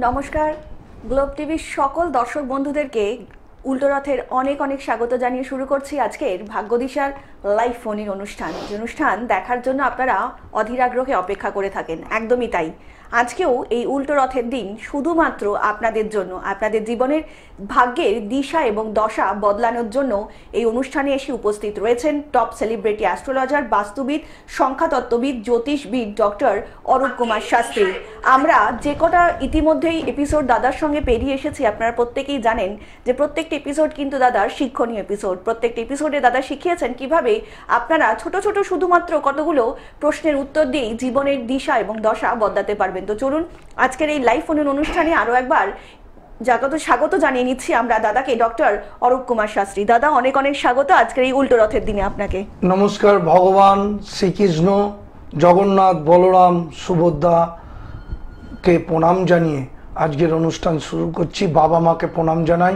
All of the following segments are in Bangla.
নমস্কার, গ্লোব টিভির সকল দর্শক বন্ধুদেরকে উল্টো রথের অনেক অনেক স্বাগত জানিয়ে শুরু করছি আজকের ভাগ্যদিশার লাইভ ফোন ইন অনুষ্ঠান। যে অনুষ্ঠান দেখার জন্য আপনারা অধীর আগ্রহে অপেক্ষা করে থাকেন, একদমই তাই। আজকেও এই উল্টো রথের দিন শুধুমাত্র আপনাদের জন্য, আপনাদের জীবনের ভাগ্যের দিশা এবং দশা বদলানোর জন্য এই অনুষ্ঠানে এসে উপস্থিত রয়েছেন টপ সেলিব্রিটি অ্যাস্ট্রোলজার, বাস্তুবিদ, সংখ্যাতত্ত্ববিদ, জ্যোতিষবিদ ডক্টর অরূপ কুমার শাস্ত্রী। আমরা যে কটা ইতিমধ্যেই এপিসোড দাদার সঙ্গে পেরিয়ে এসেছি, আপনারা প্রত্যেকেই জানেন যে প্রত্যেকটি এপিসোড কিন্তু দাদার শিক্ষণীয় এপিসোড। প্রত্যেকটি এপিসোডে দাদা শিখিয়েছেন কিভাবে আপনারা ছোট ছোট শুধুমাত্র কতগুলো প্রশ্নের উত্তর দিয়েই জীবনের দিশা এবং দশা বদলাতে পারবেন। তো চলুন আজকের এই লাইভ ফোনের অনুষ্ঠানে আরো একবার স্বাগত জানিয়ে নিচ্ছি আমরা দাদাকে, ডক্টর অরূপ কুমার শাস্ত্রী। দাদা, অনেক অনেক স্বাগত আজকের এই উল্টো রথের দিনে আপনাকে। নমস্কার। ভগবান শ্রীকৃষ্ণ, জগন্নাথ, বলরাম, সুভদ্রাকে প্রণাম জানিয়ে আজকের অনুষ্ঠান শুরু করছি। বাবা মাকে প্রণাম জানাই,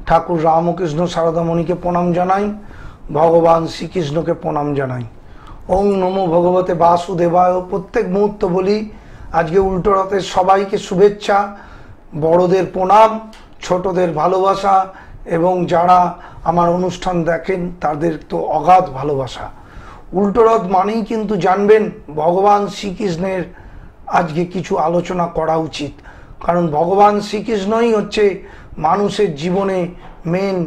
ঠাকুর রামকৃষ্ণ সারদামণিকে প্রণাম জানাই, ভগবান শ্রীকৃষ্ণকে প্রণাম জানাই। ওং নমো ভগবতে বাসুদেবায়। প্রত্যেক মুহূর্ত বলি আজকে উল্টো রথের সবাইকে শুভেচ্ছা, বড়দের প্রণাম, ছোটদের ভালোবাসা, এবং যারা আমার অনুষ্ঠান দেখেন তাদের তো অগাধ ভালোবাসা। উল্টো রথ মানেই কিন্তু জানবেন ভগবান শ্রীকৃষ্ণের আজকে কিছু আলোচনা করা উচিত, কারণ ভগবান শ্রীকৃষ্ণই হচ্ছে মানুষের জীবনে মেন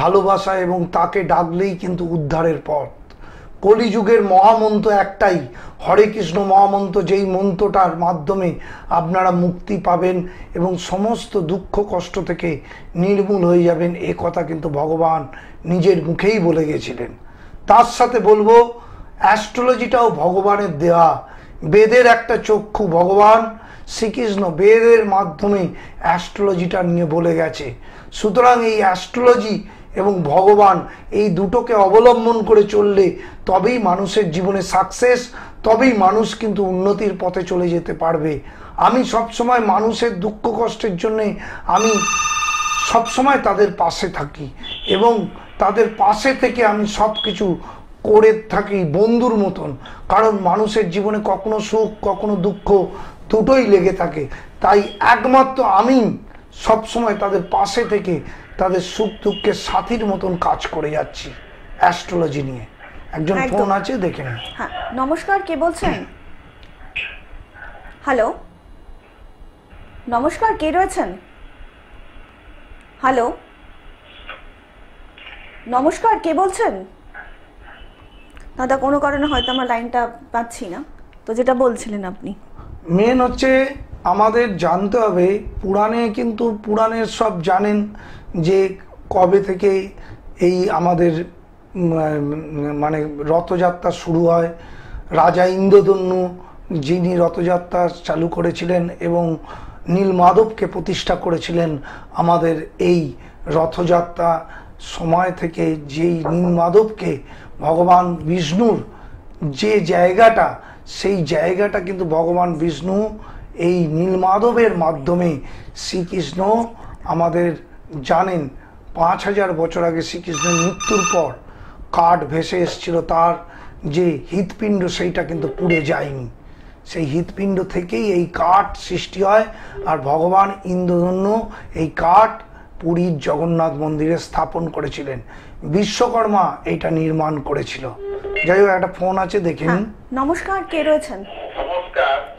ভালোবাসা, এবং তাকে ডাকলেই কিন্তু উদ্ধারের পথ। কলিযুগের মহামন্ত্র একটাই, হরে কৃষ্ণ মহামন্ত্র, যেই মন্ত্রটার মাধ্যমে আপনারা মুক্তি পাবেন এবং সমস্ত দুঃখ কষ্ট থেকে নির্মূল হয়ে যাবেন, এ কথা কিন্তু ভগবান নিজের মুখেই বলে গেছিলেন। তার সাথে বলবো অ্যাস্ট্রোলজিটাও ভগবানের দেওয়া, বেদের একটা চক্ষু ভগবান শ্রীকৃষ্ণ বেদের মাধ্যমে অ্যাস্ট্রোলজিটা নিয়ে বলে গেছে। সুতরাং এই অ্যাস্ট্রোলজি এবং ভগবান এই দুটোকে অবলম্বন করে চললে তবেই মানুষের জীবনে সাকসেস, তবেই মানুষ কিন্তু উন্নতির পথে চলে যেতে পারবে। আমি সবসময় মানুষের দুঃখ কষ্টের জন্যে আমি সবসময় তাদের পাশে থাকি, এবং তাদের পাশে থেকে আমি সব কিছু করে থাকি বন্ধুর মতন, কারণ মানুষের জীবনে কখনো সুখ কখনো দুঃখ দুটোই লেগে থাকে। তাই একমাত্র আমি সবসময় তাদের পাশে থেকে তাদের সুখ দুঃখের সাথীর মতন কাজ করে যাচ্ছি অ্যাস্ট্রোলজি নিয়ে। একজন ফোন আছে, দেখে নিন। হ্যাঁ, নমস্কার, কে বলছেন? হ্যালো, নমস্কার, কে রয়েছেন? হ্যালো, নমস্কার, কে বলছেন? দাদা, কোনো কারণে হয়তো আমার লাইনটা পাচ্ছি না, তো যেটা বলছিলেন আপনি। মেন হচ্ছে আমাদের জানতে হবে, পুরাণে কিন্তু পুরাণের সব জানেন যে কবে থেকে এই আমাদের মানে রথযাত্রা শুরু হয়। রাজা ইন্দ্রধনু যিনি রথযাত্রা চালু করেছিলেন এবং নীলমাধবকে প্রতিষ্ঠা করেছিলেন আমাদের এই রথযাত্রা সময় থেকে, যেই নীলমাধবকে ভগবান বিষ্ণুর যে জায়গাটা, সেই জায়গাটা কিন্তু ভগবান বিষ্ণু এই নীলমাধবের মাধ্যমে শ্রীকৃষ্ণ আমাদের জানেন 5000 বছর আগে শ্রীকৃষ্ণের মৃত্যুর পর কাঠ ভেসে এসেছিল, তার যে হৃৎপিণ্ড সেইটা কিন্তু পুড়ে যায়নি, সেই হৃৎপিণ্ড থেকেই এই কাঠ সৃষ্টি হয়। আর ভগবান ইন্দ্রধনু এই কাঠ পুরীর জগন্নাথ মন্দিরে স্থাপন করেছিলেন, বিশ্বকর্মা এটা নির্মাণ করেছিল। যাই হোক, একটা ফোন আছে, দেখে নিন। নমস্কার, কে রয়েছেন?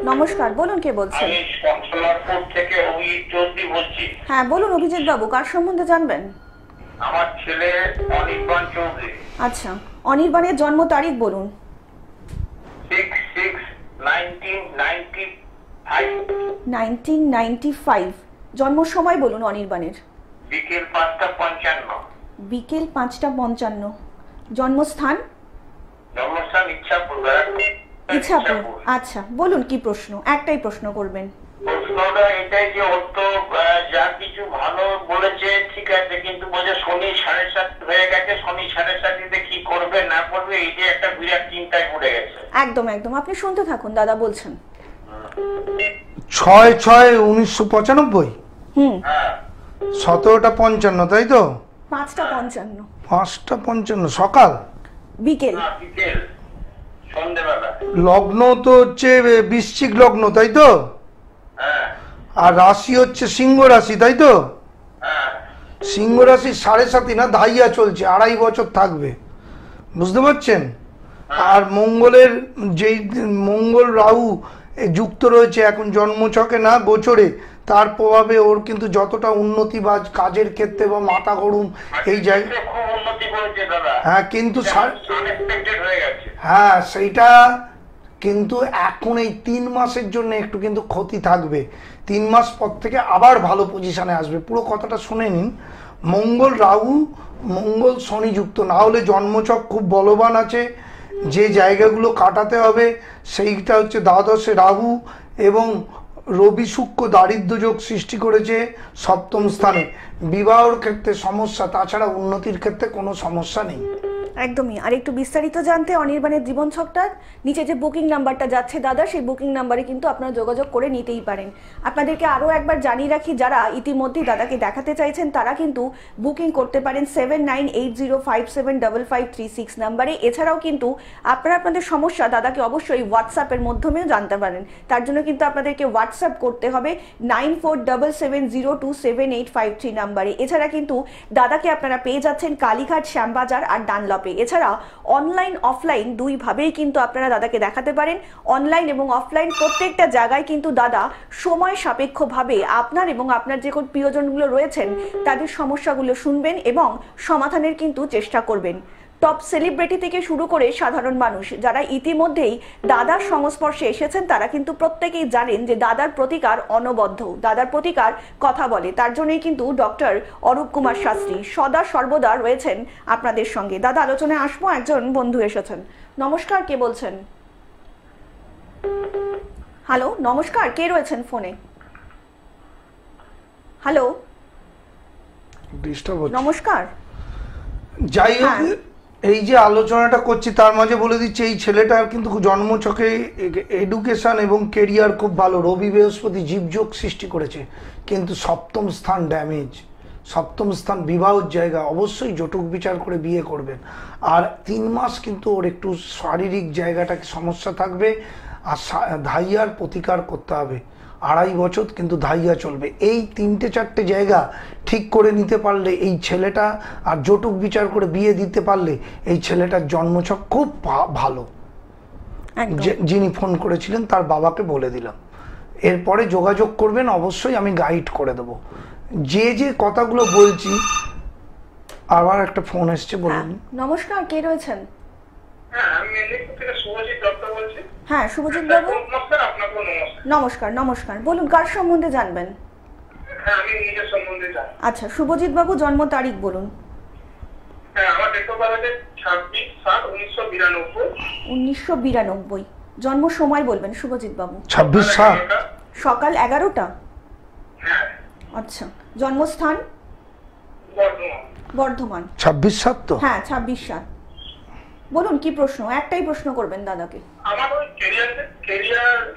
নমস্কার, বলুন, কে বলছেন? আমি শংকরপুর থেকে অভিজিৎ চৌধুরী বলছি। হ্যাঁ, বলুন অভিজিৎ বাবু, কার সম্বন্ধে জানবেন? আমার ছেলে অনির্বাণ চৌধুরী। আচ্ছা, অনির্বাণের জন্ম তারিখ বলুন। 1995 জন্ম সময় বলুন অনির্বাণের। বিকেল 5:55। বিকেল 5:55। জন্মস্থান? জন্মস্থান ইচ্ছাপুর। ইচ্ছাপুর। আচ্ছা, বলুন কি প্রশ্ন? একটাই প্রশ্ন করবেন। প্রশ্নটা এটাই যে ওর তো যা কিছু ভালো বলেছে ঠিক আছে, কিন্তু বলছে শনি 7.5 হয়ে গেছে, শনি 7.5 কি করবে না করবে এই যে একটা বিরাট চিন্তায় পড়ে গেছে। একদম একদম, আপনি শুনতে থাকুন, দাদা বলছেন। 6/6/1995। 17:55, তাই তো? 5:55। 5:55 সকাল? বিকেল। বিকেল, সন্ধ্যেবেলা। লগ্ন তো হচ্ছে বৃশ্চিক লগ্ন, তাই তো? আর রাশি হচ্ছে সিংহ রাশি, তাই তো? হ্যাঁ সিংহ রাশির 7.5 না ধাইয়া চলছে, 2.5 বছর থাকবে, বুঝতে পারছেন? আর মঙ্গলের যেই মঙ্গল রাহু যুক্ত রয়েছে এখন জন্মছকে না গোচরে, তার প্রভাবে ওর কিন্তু যতটা উন্নতি বা কাজের ক্ষেত্রে বা মাথা গরম এই জায়গায়, খুব উন্নতি করেছে দাদা। হ্যাঁ কিন্তু আনএক্সপেক্টেড হয়ে গেছে। হ্যাঁ সেইটা কিন্তু এখন এই 3 মাসের জন্য একটু কিন্তু ক্ষতি থাকবে। 3 মাস পর থেকে আবার ভালো পজিশনে আসবে। পুরো কথাটা শুনে নিন। মঙ্গল রাহু, মঙ্গল শনি যুক্ত, না হলে জন্মছক খুব বলবান আছে। যে জায়গাগুলো কাটাতে হবে সেইটা হচ্ছে দ্বাদশে রাহু এবং রবি শুক্র দারিদ্র যোগ সৃষ্টি করেছে 7ম স্থানে। বিবাহের ক্ষেত্রে সমস্যা, তাছাড়া উন্নতির ক্ষেত্রে কোনো সমস্যা নেই। একদমই। আর একটু বিস্তারিত জানতে অনির্বাণের জীবন ছকটা নিচে যে বুকিং নাম্বারটা যাচ্ছে দাদা, সেই বুকিং নাম্বারে কিন্তু আপনারা যোগাযোগ করে নিতেই পারেন। আপনাদেরকে আরও একবার জানিয়ে রাখি, যারা ইতিমধ্যেই দাদাকে দেখাতে চাইছেন তারা কিন্তু বুকিং করতে পারেন 7980575536 নাম্বারে। এছাড়াও কিন্তু আপনারা আপনাদের সমস্যা দাদাকে অবশ্যই হোয়াটসঅ্যাপের মাধ্যমেও জানতে পারেন। তার জন্য কিন্তু আপনাদেরকে হোয়াটসঅ্যাপ করতে হবে 9477027853 নাম্বারে। এছাড়া কিন্তু দাদাকে আপনারা পেয়ে যাচ্ছেন কালীঘাট, শ্যামবাজার আর ডানলপে। এছাড়া অনলাইন অফলাইন দুইভাবেই কিন্তু আপনারা দাদাকে দেখাতে পারেন। অনলাইন এবং অফলাইন প্রত্যেকটা জায়গায় কিন্তু দাদা সময় সাপেক্ষভাবে আপনার এবং আপনার যে কোন প্রিয়জনগুলো রয়েছেন তাদের সমস্যাগুলো শুনবেন এবং সমাধানের কিন্তু চেষ্টা করবেন। টপ সেলিব্রিটি থেকে শুরু করে সাধারণ মানুষ যারা ইতিমধ্যেই দাদার সংস্পর্শে এসেছেন তারা কিন্তু প্রত্যেকেই জানেন যে দাদার প্রতিকার অনবদ্য, দাদার প্রতিকার কথা বলে। তার জন্যই কিন্তু ডক্টর অরূপ কুমার শাস্ত্রী সদা সর্বদা রয়েছেন আপনাদের সঙ্গে। দাদা আলোচনায় আসবো, একজন বন্ধু এসেছেন। নমস্কার, কে বলছেন? হ্যালো, নমস্কার, কে রয়েছেন ফোনে? হ্যালো, ডিস্টার্ব হচ্ছে। নমস্কার। যাই হোক, হ্যাঁ। এই যে আলোচনাটা করছি তার মাঝে বলে দিচ্ছি এই ছেলেটার কিন্তু জন্মছকে এডুকেশন এবং কেরিয়ার খুব ভালো। রবি বৃহস্পতি জীবযোগ সৃষ্টি করেছে, কিন্তু 7ম স্থান ড্যামেজ। 7ম স্থান বিবাহের জায়গা, অবশ্যই জটক বিচার করে বিয়ে করবেন। আর 3 মাস কিন্তু ওর একটু শারীরিক জায়গাটাকে সমস্যা থাকবে, আর ধাইয়ার প্রতিকার করতে হবে। 2.5 বছর কিন্তু ধাইয়া চলবে। এই 3-4টে জায়গা ঠিক করে নিতে পারলে এই ছেলেটা, আর জটক বিচার করে বিয়ে দিতে পারলে এই ছেলেটার জন্মছক খুব ভালো। যিনি ফোন করেছিলেন তার বাবাকে বলে দিলাম। এরপরে যোগাযোগ করবেন, অবশ্যই আমি গাইড করে দেব। যে যে কথাগুলো বলছি। আবার একটা ফোন এসছে, বলুন। নমস্কার, কে রয়েছেন? হ্যাঁ, আমি মেদিনীপুর থেকে শুভজিৎ দত্ত বলছি। হ্যাঁ, শুভজিৎ বাবু। নমস্কার, আপনাকেও নমস্কার। নমস্কার, নমস্কার। বলুন, কার সম্বন্ধে জানবেন? হ্যাঁ, আমি নিজের সম্বন্ধে জানি। আচ্ছা, শুভজিৎ বাবু জন্ম তারিখ বলুন। হ্যাঁ, আমার ডেট অফ বার্থ আছে 26/7/1992। 1992। জন্ম সময় বলবেন শুভজিৎ বাবু। 26/7 সকাল 11টা। হ্যাঁ, আচ্ছা, জন্মস্থান বর্ধমান। বর্ধমান। 26/7 তো? হ্যাঁ, 26/7। বলুন কি প্রশ্ন? একটাই প্রশ্ন করবেন দাদাকে। আমার ওই কেরিয়ার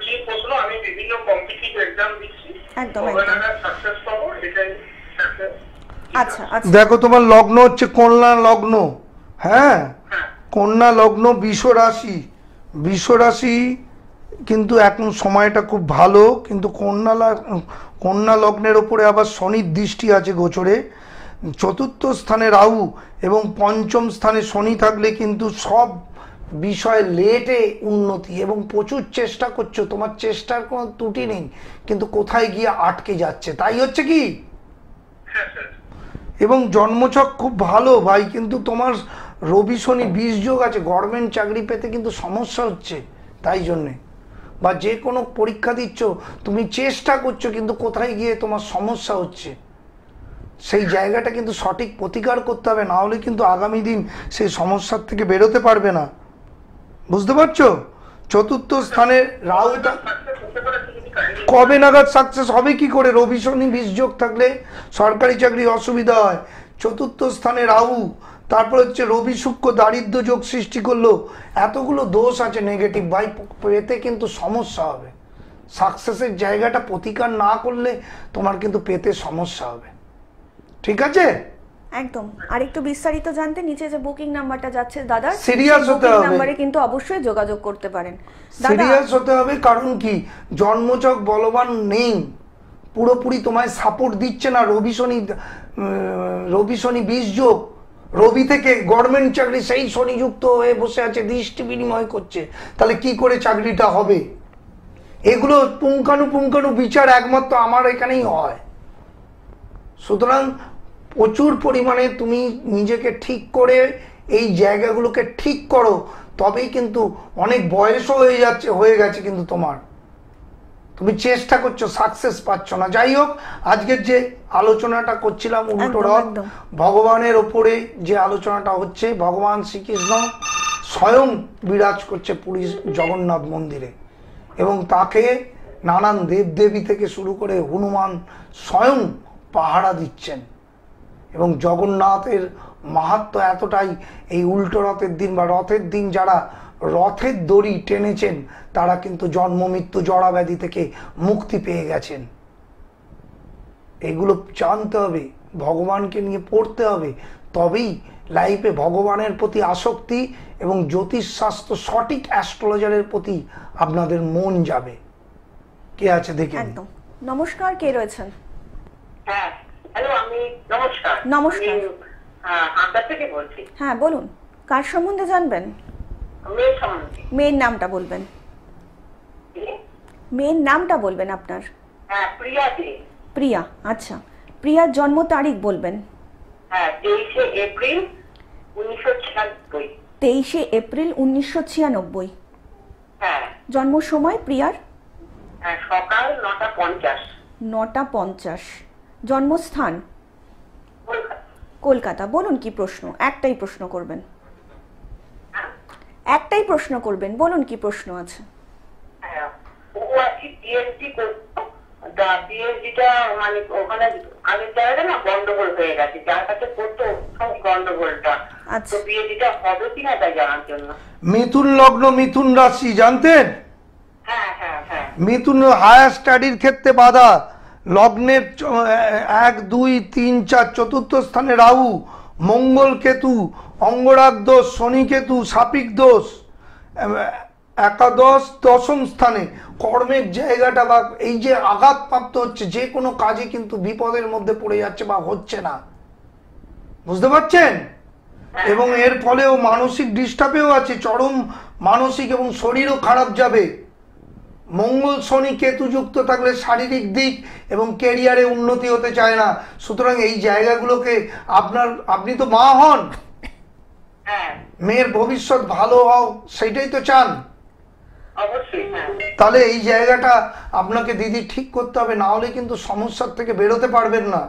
নিয়ে প্রশ্ন। আমি বিভিন্ন কম্পিটিটিভ এক্সাম দিচ্ছি। একদম, ওখানে একদম। সাকসেস পাবো, এটাই সাকসেস। আচ্ছা, আচ্ছা। দেখো, তোমার লগ্ন হচ্ছে কন্যা লগ্ন। হ্যাঁ, হ্যাঁ, কন্যা লগ্ন, বৃষ রাশি। বৃষ রাশি কিন্তু এখন সময়টা খুব ভালো, কিন্তু কন্যা লগ্নের ওপরে আবার শনির দৃষ্টি আছে গোচরে। 4র্থ স্থানে রাহু এবং 5ম স্থানে শনি থাকলে কিন্তু সব বিষয়ে লেটে উন্নতি, এবং প্রচুর চেষ্টা করছো, তোমার চেষ্টার কোনো ত্রুটি নেই, কিন্তু কোথায় গিয়ে আটকে যাচ্ছে, তাই হচ্ছে কি? হ্যাঁ স্যার। এবং জন্মছক খুব ভালো ভাই, কিন্তু তোমার রবি শনি 20 যোগ আছে, গভর্নমেন্ট চাকরি পেতে কিন্তু সমস্যা হচ্ছে। তাই জন্যে, বা যে কোনো পরীক্ষা দিচ্ছ, তুমি চেষ্টা করছো, কিন্তু কোথায় গিয়ে তোমার সমস্যা হচ্ছে, সেই জায়গাটা কিন্তু সঠিক প্রতিকার করতে হবে, না হলে কিন্তু আগামী দিন সেই সমস্যার থেকে বেরোতে পারবে না। বুঝতে পারছো? 4র্থ স্থানে রাহুটা কবে নাগাদ সাকসেস হবে কি করে? রবি শনি 20 যোগ থাকলে সরকারি চাকরি অসুবিধা হয়। 4র্থ স্থানে রাহু, তারপর হচ্ছে রবি শুক্র দারিদ্র যোগ সৃষ্টি করলো। এতগুলো দোষ আছে নেগেটিভ ভাই, পেতে কিন্তু সমস্যা হবে। সাকসেসের জায়গাটা প্রতিকার না করলে তোমার কিন্তু পেতে সমস্যা হবে। ঠিক আছে? একদম। আর একটু বিস্তারিত জানতে নিচে যে বুকিং নাম্বারটা যাচ্ছে দাদা, সিরিয়াস হতে হবে। নাম্বারে কিন্তু অবশ্যই যোগাযোগ করতে পারেন। দাদা, সিরিয়াস হতে হবে, কারণ কি জন্মছক বলবান নেই, পুরোপুরি তোমায় সাপোর্ট দিচ্ছে না। রবি শনি 20 যোগ, রবি থেকে গভর্নমেন্ট চাকরি, সেই শনি যুক্ত হয়ে বসে আছে, দৃষ্টি বিনিময় করছে। তাহলে কি করে চাকরিটা হবে? এগুলো পুঙ্খানু বিচার একমাত্র আমার এখানেই হয়। সুতরাং প্রচুর পরিমাণে তুমি নিজেকে ঠিক করে এই জায়গাগুলোকে ঠিক করো, তবেই কিন্তু অনেক বয়সও হয়ে গেছে কিন্তু তুমি চেষ্টা করছো, সাকসেস পাচ্ছ না। যাই হোক, আজকের যে আলোচনাটা করছিলাম উল্টো রথ, ভগবানের ওপরে যে আলোচনাটা হচ্ছে, ভগবান শ্রীকৃষ্ণ স্বয়ং বিরাজ করছে পুরী জগন্নাথ মন্দিরে, এবং তাকে নানান দেবদেবী থেকে শুরু করে হনুমান স্বয়ং পাহারা দিচ্ছেন। এবং জগন্নাথের মাহাত্ম্য এতটাই, এই উল্টো রথের দিন বা রথের দিন যারা রথের দড়ি টেনেছেন তারা কিন্তু জন্ম মৃত্যু জরা ব্যাধি থেকে মুক্তি পেয়ে গেছেন। এগুলো জানতে হবে, ভগবানকে নিয়ে পড়তে হবে, তবেই লাইফে ভগবানের প্রতি আসক্তি এবং জ্যোতিষশাস্ত্র সঠিক অ্যাস্ট্রোলজারের প্রতি আপনাদের মন যাবে। কে আছে দেখে? একদম। নমস্কার, কে রয়েছেন? হ্যাঁ, হ্যালো, আমি নমস্কার। নমস্কার। আপনার থেকে বলছি। হ্যাঁ বলুন, কার সম্বন্ধে জানবেন? মেয়ের সম্বন্ধে। মেয়ের নামটা বলবেন। মেয়ের নামটা বলবেন আপনার। হ্যাঁ, প্রিয়া দে। প্রিয়া, আচ্ছা। প্রিয়ার জন্ম তারিখ বলবেন। হ্যাঁ, 23শে এপ্রিল 1996। 23শে এপ্রিল 1996। হ্যাঁ। জন্ম সময় প্রিয়ার? হ্যাঁ, সকাল 9:50। 9:50। জন্মস্থান? কলকাতা। কলকাতা। বলুন কি প্রশ্ন? একটাই প্রশ্ন করবেন। একটাই প্রশ্ন করবেন, বলুন কি প্রশ্ন আছে? হ্যাঁ, ও আজকে পিএইচডি করতো। পিএইচডিটা মানে ওখানে আগের জায়গাটা না গন্ডগোল হয়ে গেছে, যার কাছে করতো সব গন্ডগোলটা। আচ্ছা। তো পিএইচডিটা হবে কিনা তাই জানার জন্য। মিথুন লগ্ন, মিথুন রাশি, জানতেন? হ্যাঁ হ্যাঁ হ্যাঁ। মিথুন হায়ার স্টাডির ক্ষেত্রে বাধা, লগ্নের 1, 2, 3, 4 চতুর্থ স্থানে রাহু, মঙ্গল কেতু, অঙ্গরাগ দোষ, শনি কেতু, সাপিক দোষ, একাদশ দশম স্থানে কর্মের জায়গাটা বা এই যে আঘাতপ্রাপ্ত হচ্ছে, যে কোনো কাজে কিন্তু বিপদের মধ্যে পড়ে যাচ্ছে বা হচ্ছে না, বুঝতে পারছেন? এবং এর ফলেও মানসিক ডিস্টার্বেও আছে, চরম মানসিক এবং শরীরও খারাপ যাবে। মঙ্গল শনি কেতু যুক্ত থাকলে শারীরিক দিক এবং ক্যারিয়ারে উন্নতি হতে চায় না। সুতরাং এই জায়গাগুলোকে আপনি তো মা হন, মেয়ের ভবিষ্যৎ ভালো হও সেটাই তো চান। অবশ্যই। হ্যাঁ। তাহলে এই জায়গাটা আপনাকে দিদি ঠিক করতে হবে, না হলে কিন্তু সমস্যার থেকে বেরোতে পারবেন না।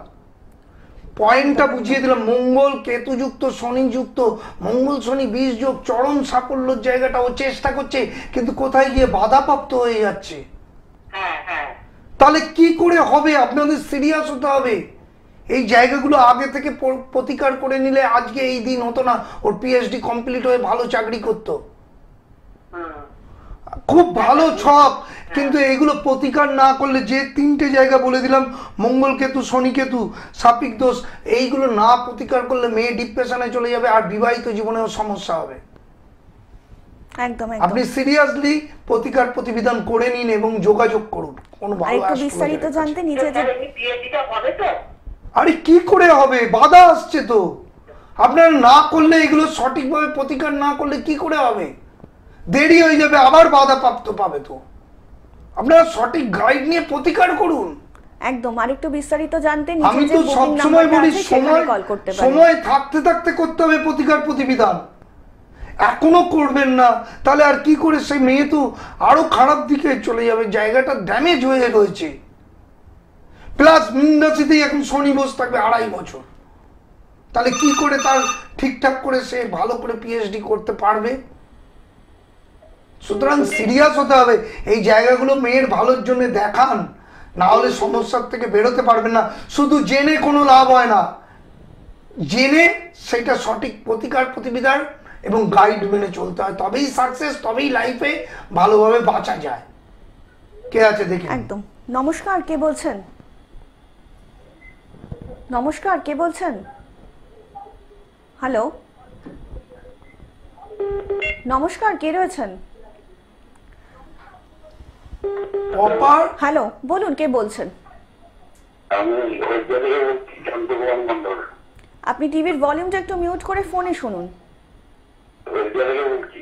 পয়েন্টটা বুঝিয়ে দিলাম। মঙ্গল কেতু যুক্ত, শনি যুক্ত, মঙ্গল শনি 20 যোগ, চরম সাফল্যের জায়গাটা ও চেষ্টা করছে, কিন্তু কোথায় গিয়ে বাধাপ্রাপ্ত হয়ে যাচ্ছে। হ্যাঁ হ্যাঁ। তাহলে কি করে হবে? আপনাদের সিরিয়াস হতে হবে। এই জায়গাগুলো আগে থেকে প্রতিকার করে নিলে আজকে এই দিন হতো না, ওর পিএইচডি কমপ্লিট হয়ে ভালো চাকরি করতো, খুব ভালো ছক। কিন্তু এগুলো প্রতিকার না করলে, যে 3টে জায়গা বলে দিলাম, মঙ্গল কেতু, শনি কেতু, সাপিক দোষ, এইগুলো না প্রতিকার করলে মেয়ে ডিপ্রেশনে চলে যাবে আর বিবাহিত জীবনেও সমস্যা হবে। একদম। আপনি সিরিয়াসলি প্রতিকার প্রতিবিধান করে নিন এবং যোগাযোগ করুন কোনো ভালো একটু বিস্তারিত জানতে নিচে যে পিএইচডিটা হবে তো? আরে কি করে হবে? বাধা আসছে তো। আপনারা না করলে, এগুলো সঠিকভাবে প্রতিকার না করলে কি করে হবে? দেরি হয়ে যাবে, আবার বাধা প্রাপ্ত পাবে। তো আপনারা সঠিক গাইড নিয়ে প্রতিকার করুন। একদম। আরেকটু বিস্তারিত জানতে আমি তো সবসময় বলি, সময় থাকতে থাকতে করতে হবে প্রতিকার প্রতিবিধান। এখনো করবেন না তাহলে আর কি করে? সেই মেয়ে তো আরো খারাপ দিকে চলে যাবে, জায়গাটা ড্যামেজ হয়ে রয়েছে। প্লাস মীন রাশিতেই এখন শনি বসে থাকবে 2.5 বছর। তাহলে কি করে তার ঠিকঠাক করে সে ভালো করে পিএইচডি করতে পারবে? সুতরাং সিরিয়াস হতে হবে। এই জায়গাগুলো মেয়ের ভালোর জন্য দেখান, না হলে সমস্যার থেকে বেরোতে পারবেন না। শুধু জেনে কোনো লাভ হয় না, জেনে সেটা সঠিক প্রতিকার প্রতিবিধান এবং গাইড মেনে চলতে হয়, তবেই সাকসেস, তবেই লাইফে ভালোভাবে বাঁচা যায়। কে আছে দেখি? একদম। নমস্কার, কে বলছেন? নমস্কার, কে বলছেন? হ্যালো, নমস্কার, কে রয়েছেন? অপার, হ্যালো, বলুন কে বলছেন? আমি হরিদ্বার থেকে বলছি, চন্দ্রকুমার মন্ডল। আপনি টিভির ভলিউমটা একটু মিউট করে ফোনে শুনুন। হরিদ্বার থেকে বলছি,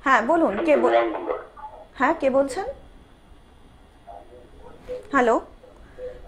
হ্যাঁ বলুন, চন্দ্রকুমার মন্ডল। হ্যাঁ কে বলছেন? হ্যালো,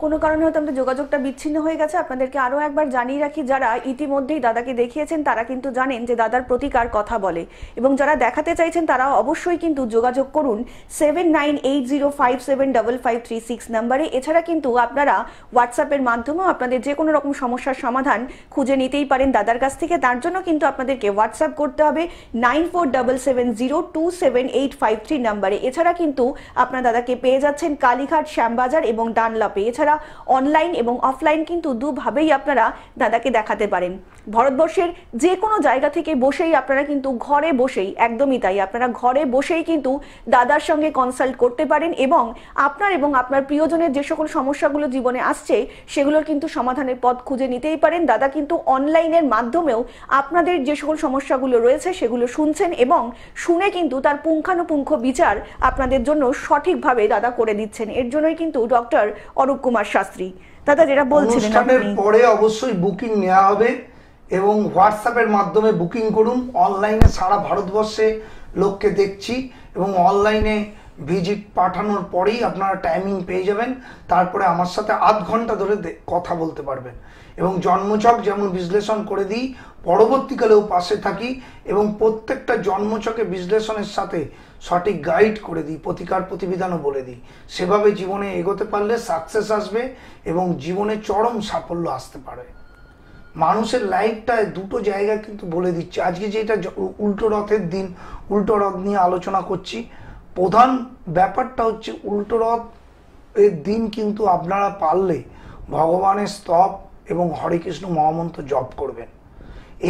কোনো কারণে হয়তো আমাদের যোগাযোগটা বিচ্ছিন্ন হয়ে গেছে। আপনাদেরকে আরও একবার জানিয়ে রাখি, যারা ইতিমধ্যেই দাদাকে দেখিয়েছেন তারা কিন্তু জানেন যে দাদার প্রতিকার কথা বলে, এবং যারা দেখাতে চাইছেন তারা অবশ্যই কিন্তু যোগাযোগ করুন 7980575536 নাম্বারে। এছাড়া কিন্তু আপনারা হোয়াটসঅ্যাপের মাধ্যমেও আপনাদের যে কোনো রকম সমস্যার সমাধান খুঁজে নিতেই পারেন দাদার কাছ থেকে। তার জন্য কিন্তু আপনাদেরকে হোয়াটসঅ্যাপ করতে হবে 9477027853 নাম্বারে। এছাড়া কিন্তু আপনার দাদাকে পেয়ে যাচ্ছেন কালীঘাট, শ্যামবাজার এবং ডানলাপে। এছাড়া অনলাইন এবং অফলাইন কিন্তু দুভাবেই আপনারা দাদাকে দেখাতে পারেন। ভারতবর্ষের যে কোনো জায়গা থেকে বসেই আপনারা কিন্তু ঘরে বসেই, একদমই তাই, আপনারা ঘরে বসেই কিন্তু দাদার সঙ্গে কনসাল্ট করতে পারেন এবং আপনার প্রিয়জনের যে সকল সমস্যাগুলো জীবনে আসছে সেগুলোর কিন্তু সমাধানের পথ খুঁজে নিতেই পারেন। দাদা কিন্তু অনলাইনের মাধ্যমেও আপনাদের যে সকল সমস্যাগুলো রয়েছে সেগুলো শুনছেন এবং শুনে কিন্তু তার পুঙ্খানুপুঙ্খ বিচার আপনাদের জন্য সঠিকভাবে দাদা করে দিচ্ছেন। এর জন্যই কিন্তু ডক্টর অরূপ কুমার শাস্ত্রী। দাদা যেটা বলছিলেন, অনুষ্ঠানের পরে অবশ্যই বুকিং নেওয়া হবে এবং হোয়াটসঅ্যাপের মাধ্যমে বুকিং করুন। অনলাইনে সারা ভারতবর্ষে লোককে দেখছি এবং অনলাইনে ভিজিট পাঠানোর পরেই আপনারা টাইমিং পেয়ে যাবেন। তারপরে আমার সাথে আধ ঘন্টা ধরে কথা বলতে পারবেন এবং জন্মছক যেমন বিশ্লেষণ করে দিই, পরবর্তীকালেও পাশে থাকি এবং প্রত্যেকটা জন্মছকে বিশ্লেষণের সাথে সঠিক গাইড করে দিই, প্রতিকার প্রতিবিধানও বলে দিই। সেভাবে জীবনে এগোতে পারলে সাকসেস আসবে এবং জীবনে চরম সাফল্য আসতে পারে। মানুষের লাইফটায় দুটো জায়গা কিন্তু বলে দিচ্ছে। আজকে যেটা উল্টো রথের দিন, উল্টো রথ নিয়ে আলোচনা করছি। প্রধান ব্যাপারটা হচ্ছে উল্টো রথ এর দিন কিন্তু আপনারা পারলে ভগবানের স্তব এবং হরে কৃষ্ণ মহামন্ত্র জপ করবেন।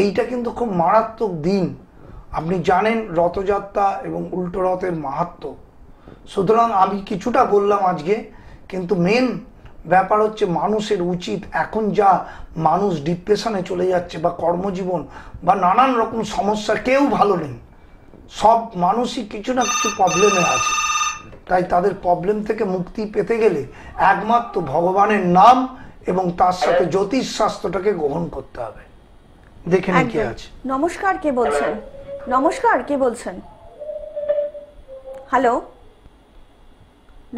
এইটা কিন্তু খুব মারাত্মক দিন। আপনি জানেন রথযাত্রা এবং উল্টো রথের মাহাত্ম্য। সুতরাং আমি কিছুটা বললাম আজকে, কিন্তু মেন ব্যাপার হচ্ছে মানুষের উচিত, এখন যা মানুষ ডিপ্রেশনে চলে যাচ্ছে বা কর্মজীবন বা নানান রকম সমস্যা, কেউ ভালো নেই, সব মানুষই কিছু না কিছু প্রবলেমে আছে। তাই তাদের প্রবলেম থেকে মুক্তি পেতে গেলে একমাত্র ভগবানের নাম এবং তার সাথে জ্যোতিষ শাস্ত্রটাকে গ্রহণ করতে হবে। দেখে নিন কে আছে। নমস্কার, কে বলছেন? নমস্কার, কে বলছেন? হ্যালো,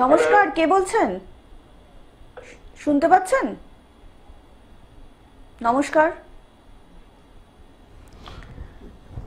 নমস্কার, কে বলছেন? শুনতে পাচ্ছেন? নমস্কার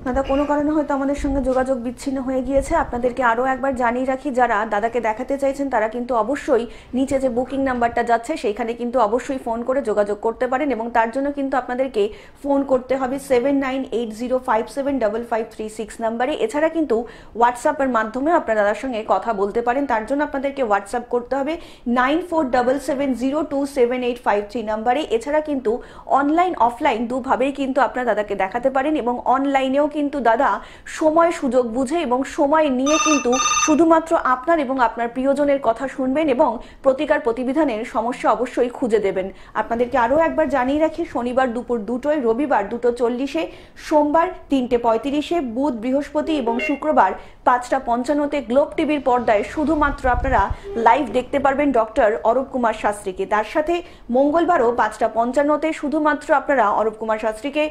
দাদা, কোনো কারণে হয়তো আমাদের সঙ্গে যোগাযোগ বিচ্ছিন্ন হয়ে গিয়েছে। আপনাদেরকে আরও একবার জানিয়ে রাখি, যারা দাদাকে দেখাতে চাইছেন তারা কিন্তু অবশ্যই নিচে যে বুকিং নাম্বারটা যাচ্ছে সেইখানে কিন্তু অবশ্যই ফোন করে যোগাযোগ করতে পারেন এবং তার জন্য কিন্তু আপনাদেরকে ফোন করতে হবে 7980575536 নাম্বারে। এছাড়া কিন্তু হোয়াটসঅ্যাপের মাধ্যমে আপনারা দাদার সঙ্গে কথা বলতে পারেন। তার জন্য আপনাদেরকে হোয়াটসঅ্যাপ করতে হবে 9477027853 নাম্বারে। এছাড়া কিন্তু অনলাইন অফলাইন দুভাবেই কিন্তু আপনারা দাদাকে দেখাতে পারেন এবং অনলাইনেও কিন্তু দাদা সময় সুযোগ বুঝে এবং সময় নিয়ে কিন্তু শুধুমাত্র আপনার এবং আপনার প্রিয়জনের কথা শুনবেন এবং প্রতিকার প্রতিবিধানের সমস্যা অবশ্যই খুঁজে দেবেন। আপনাদেরকে আরও একবার জানিয়ে রাখি, শনিবার দুপুর 2টোয়, রবিবার 2:40-এ, সোমবার 3:35-এ, বুধ, বৃহস্পতি এবং শুক্রবার 5:55-তে গ্লোব টিভির পর্দায় শুধুমাত্র আপনারা লাইভ দেখতে পারবেন ডক্টর অরূপ কুমার শাস্ত্রীকে। তার সাথে মঙ্গলবারও 5:55-তে শুধুমাত্র আপনারা অরূপ কুমার শাস্ত্রীকে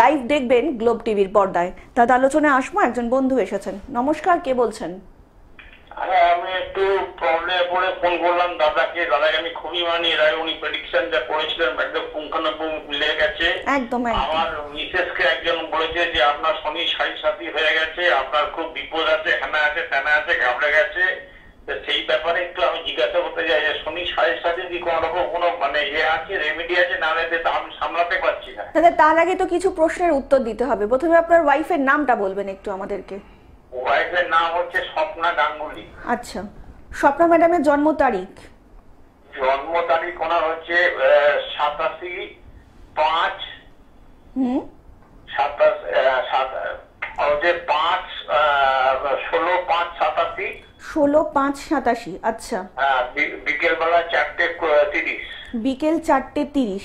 লাইভ দেখবেন গ্লোব টিভির পর্দায়। তাদের আলোচনায় আসবো, একজন বন্ধু এসেছেন। নমস্কার, কে বলছেন? হ্যাঁ, আমি একটু প্রবলেমে পড়ে ফোন করলাম দাদাকে আমি খুবই মানি। এর আগে উনি প্রেডিকশন যা করেছিলেন একদম পুঙ্খানুপুঙ্খ মিলে গেছে। একদম। আমার মিসেসকে একজন বলেছে যে আপনার শনি সাড়ে সাথী হয়ে গেছে, আপনার খুব বিপদ আছে, হ্যানা আছে, তেনা আছে, ঘাবড়ে গেছে। সেই ব্যাপারে একটু আমি জিজ্ঞাসা করতে চাই যে শনি সাড়ে সাথে যদি কোনো রকম কোনো আছে, রেমেডি আছে, না হলে তো আমি সামলাতে পারছি না। তার আগে তো কিছু প্রশ্নের উত্তর দিতে হবে। প্রথমে আপনার ওয়াইফের নামটা বলবেন একটু আমাদেরকে। ওয়াইফের নাম হচ্ছে স্বপ্না গাঙ্গুলি। আচ্ছা, স্বপ্না ম্যাডামের জন্ম তারিখ? জন্ম তারিখ ওনার হচ্ছে 87/5 16/5/87। আচ্ছা, বিকেল বেলা 4:30। বিকেল 4:30।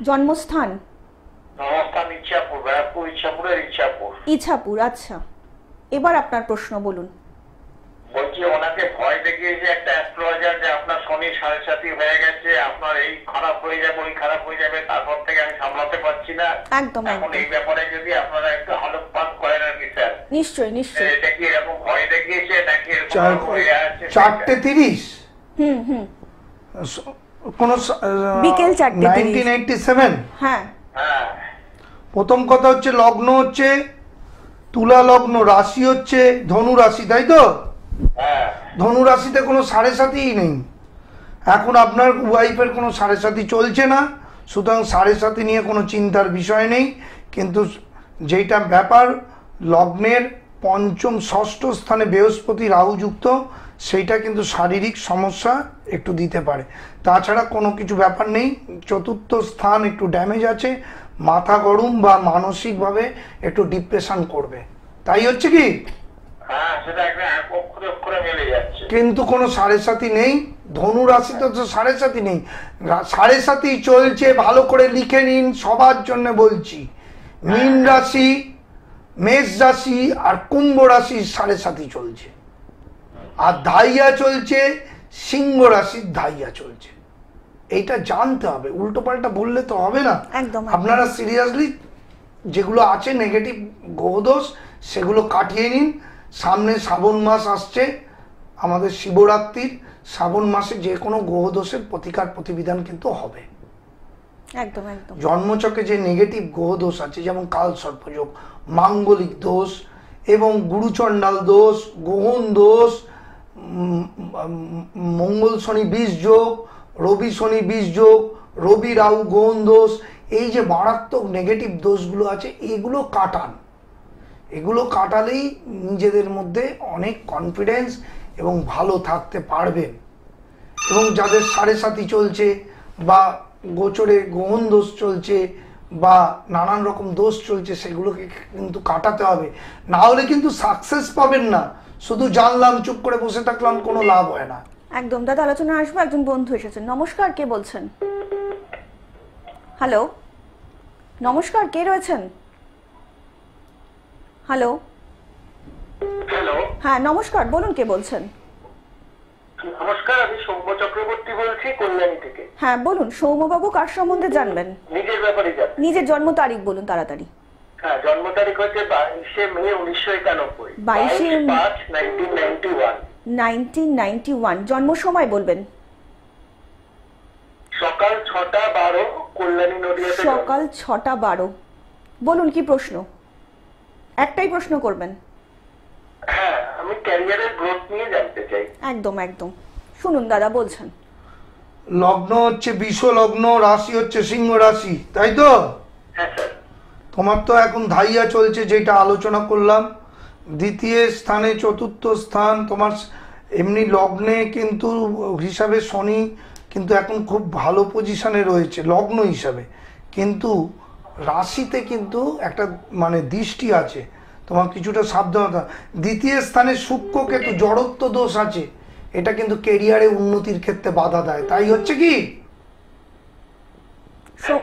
জন্মস্থান? জন্মস্থান ইচ্ছাপুর, ব্যারাকপুর ইচ্ছাপুরের ইচ্ছাপুর। ইছাপুর। আচ্ছা, এবার আপনার প্রশ্ন বলুন। বলছি ওনাকে ভয় দেখিয়েছে একটা অ্যাস্ট্রোলজার যে আপনার শনি 7.5 হয়ে গেছে, আপনার এই খারাপ হয়ে যাবে ওই খারাপ হয়ে যাবে, তারপর থেকে আমি সামলাতে পারছি না। একদম এখন একদম এই ব্যাপারে যদি আপনারা একটু আলোকপাত করেন আর কি স্যার। নিশ্চয়ই নিশ্চয়ই। এটা কি এরকম ভয় দেখিয়েছে নাকি এরকম চার- হয়ে আছে? 4:30 হুম কোন বিকেল 4:30 1987। হ্যাঁ হ্যাঁ প্রথম কথা হচ্ছে লগ্ন হচ্ছে তুলা লগ্ন, রাশি হচ্ছে ধনু রাশি, তাই তো? হ্যাঁ ধনু রাশিতে কোনো 7.5 নেই। এখন আপনার ওয়াইফের কোনো 7.5 চলছে না, সুতরাং 7.5 নিয়ে কোনো চিন্তার বিষয় নেই। কিন্তু যেটা ব্যাপার, লগ্নের পঞ্চম ষষ্ঠ স্থানে বৃহস্পতি রাহু যুক্ত, সেইটা কিন্তু শারীরিক সমস্যা একটু দিতে পারে। তাছাড়া কোনো কিছু ব্যাপার নেই। চতুর্থ স্থান একটু ড্যামেজ আছে, মাথা গরম বা মানসিকভাবে একটু ডিপ্রেশন করবে। তাই হচ্ছে কি? হ্যাঁ সেটা একটা অক্ষরে অক্ষরে মিলে যাচ্ছে। কিন্তু কোনো 7.5 নেই। ধনু রাশিতে তো 7.5 নেই, 7.5 চলছে। ভালো করে লিখে নিন, সবার জন্য বলছি। মীন রাশি, মেষ রাশি আর কুম্ভ রাশি 7.5 চলছে, আর ধাইয়া চলছে, সিংহ রাশির ধাইয়া চলছে। এইটা জানতে হবে, উল্টো পাল্টা বললে তো হবে না। একদম। আপনারা সিরিয়াসলি যেগুলো আছে নেগেটিভ গ্রহদোষ সেগুলো কাটিয়ে নিন। সামনে শ্রাবণ মাস আসছে, আমাদের শিবরাত্রির শ্রাবণ মাসে যে কোনো গ্রহদোষের প্রতিকার প্রতিবিধান কিন্তু হবে। একদম একদম জন্মচকে যে নেগেটিভ গ্রহদোষ আছে, যেমন কাল সর্পযোগ, মাঙ্গলিক দোষ এবং গুরুচণ্ডাল দোষ, গ্রহণ দোষ, মঙ্গল শনি বিষ যোগ, রবি শনি বিষ যোগ, রবি রাহু গ্রহণ দোষ, এই যে মারাত্মক নেগেটিভ দোষগুলো আছে এগুলো কাটান। এগুলো কাটালেই নিজেদের মধ্যে অনেক কনফিডেন্স এবং ভালো থাকতে পারবেন। এবং যাদের 7.5 চলছে বা গোচরে গ্রহণ দোষ চলছে বা নানান রকম দোষ চলছে, সেগুলোকে কিন্তু কাটাতে হবে, না হলে কিন্তু সাকসেস পাবেন না। শুধু জানলাম চুপ করে বসে থাকলাম, কোনো লাভ হয় না। একদম দাদা, আলোচনা আসবো। একজন বন্ধু এসেছেন। নমস্কার, কে বলছেন? হ্যালো, নমস্কার, কে রয়েছেন? হ্যালো, হ্যালো হ্যাঁ নমস্কার, বলুন কে বলছেন? নমস্কার, আমি সৌম্য চক্রবর্তী বলছি কল্যাণী থেকে। হ্যাঁ বলুন, সৌম্যবাবু কার সম্বন্ধে জানবেন? নিজের ব্যাপারে জান। নিজের জন্ম তারিখ বলুন তাড়াতাড়ি। হ্যাঁ, জন্ম তারিখ হচ্ছে 22শে মে 1991। 22/5/1991। 1991। জন্ম সময় বলবেন? সকাল 6:12 কল্যাণী নদীয়াতে। সকাল 6:12। বলুন কি প্রশ্ন? একটাই প্রশ্ন করবেন? হ্যাঁ, আমি ক্যারিয়ারের গ্রোথ নিয়ে জানতে চাই। একদম একদম, শুনুন দাদা বলছেন। লগ্ন হচ্ছে বিষ লগ্ন, রাশি হচ্ছে সিংহ রাশি, তাই তো? হ্যাঁ স্যার। তোমার তো এখন ধাইয়া চলছে, যেটা আলোচনা করলাম। দ্বিতীয় স্থানে চতুর্থ স্থান তোমার। এমনি লগ্নে কিন্তু হিসাবে শনি কিন্তু এখন খুব ভালো পজিশনে রয়েছে লগ্ন হিসাবে, কিন্তু রাশিতে কিন্তু একটা মানে দৃষ্টি আছে, তোমার কিছুটা সাবধানতা। দ্বিতীয় স্থানে শুক্র কেতু জড়ত্ব দোষ আছে, এটা কিন্তু কেরিয়ারে উন্নতির ক্ষেত্রে বাধা দেয়। তাই হচ্ছে কি? সো-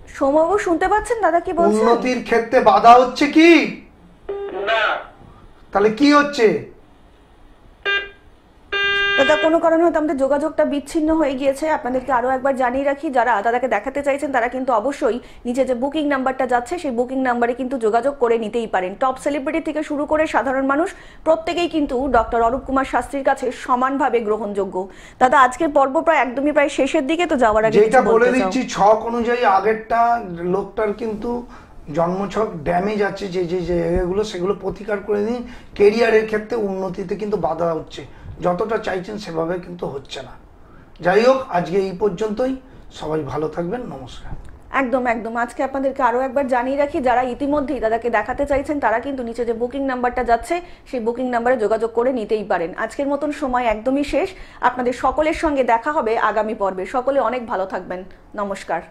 সৌম্যবাবু শুনতে পাচ্ছেন দাদা কি বলছেন? উন্নতির ক্ষেত্রে বাধা হচ্ছে কি? না। তাহলে কি হচ্ছে? দাদা কোনো কারণে হয়তো আমাদের যোগাযোগটা বিচ্ছিন্ন হয়ে গিয়েছে। আপনাদেরকে আরো একবার জানিয়ে রাখি, যারা দাদাকে দেখাতে চাইছেন তারা কিন্তু অবশ্যই নিচে যে বুকিং নাম্বারটা যাচ্ছে সেই বুকিং নাম্বারে কিন্তু যোগাযোগ করে নিতেই পারেন। টপ সেলিব্রিটি থেকে শুরু করে সাধারণ মানুষ প্রত্যেকেই কিন্তু ডক্টর অরূপ কুমার শাস্ত্রীর কাছে সমানভাবে গ্রহণযোগ্য। দাদা আজকের পর্ব প্রায় একদমই প্রায় শেষের দিকে, তো যাওয়ার আগে যেটা কিছু বলে বলতে চাও? দিচ্ছি, ছক অনুযায়ী আগেরটা লোকটার কিন্তু জন্মছক ড্যামেজ আছে, যে যে জায়গাগুলো সেগুলো প্রতিকার করে দিন। কেরিয়ারের ক্ষেত্রে উন্নতিতে কিন্তু বাধা হচ্ছে, যতটা চাইছেন সেভাবে কিন্তু হচ্ছে না। যাই হোক, আজকে এই পর্যন্তই। সবাই ভালো থাকবেন, নমস্কার। একদম একদম, আজকে আপনাদেরকে আরো একবার জানিয়ে রাখি, যারা ইতিমধ্যেই দাদাকে দেখাতে চাইছেন তারা কিন্তু নিচে যে বুকিং নাম্বারটা যাচ্ছে সেই বুকিং নাম্বারে যোগাযোগ করে নিতেই পারেন। আজকের মতন সময় একদমই শেষ। আপনাদের সকলের সঙ্গে দেখা হবে আগামী পর্বে। সকলে অনেক ভালো থাকবেন। নমস্কার।